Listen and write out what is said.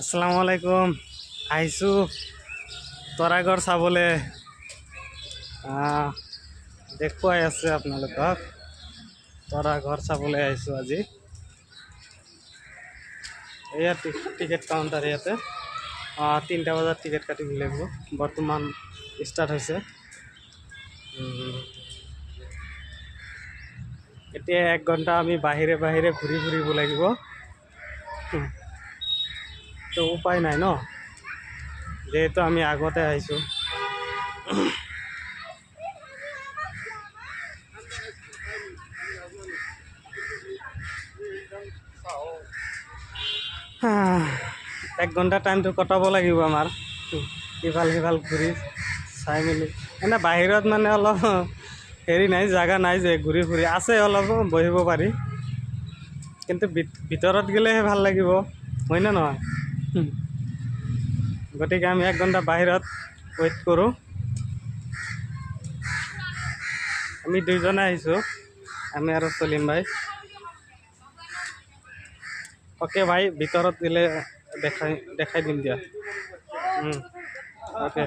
আসসালামু আলাইকুম। আহিছোঁ তৰাগড় চাবলৈ। দেখুৱাই আছে আপোনালোকক তৰাগড় চাবলৈ আহিছোঁ আজি। এয়া টিকেট কাউণ্টাৰ ইয়াতে 3টা বজাত টিকেট কাটিব লাগিব। বৰ্তমান ষ্টাৰ্ট হৈছে। এতিয়া 1 ঘণ্টা আমি বাহিৰে বাহিৰে ঘূৰি ফুৰিব লাগিব। তো উপায় নাই ন, যেহেতু আমি আগতে আহিছোঁ। এক ঘণ্টা টাইমটো কটাব লাগিব আমাৰ, ইফাল সিফাল ঘূৰি চাই মেলি। এনে বাহিৰত মানে অলপ হেৰি নাই, জাগা নাই যে ঘূৰি ফুৰি আছে, অলপ বহিব পাৰি, কিন্তু ভিতৰত গ'লেহে ভাল লাগিব, হয় নে নহয়? গতিকে আমি 1 ঘণ্টা বাহিৰত ৱেইট কৰোঁ। আমি 2জনে আহিছোঁ, আমি আৰু চলিম ভাই। ওকে ভাই, ভিতৰত গ'লে দেখাই দিম দিয়া। ওকে।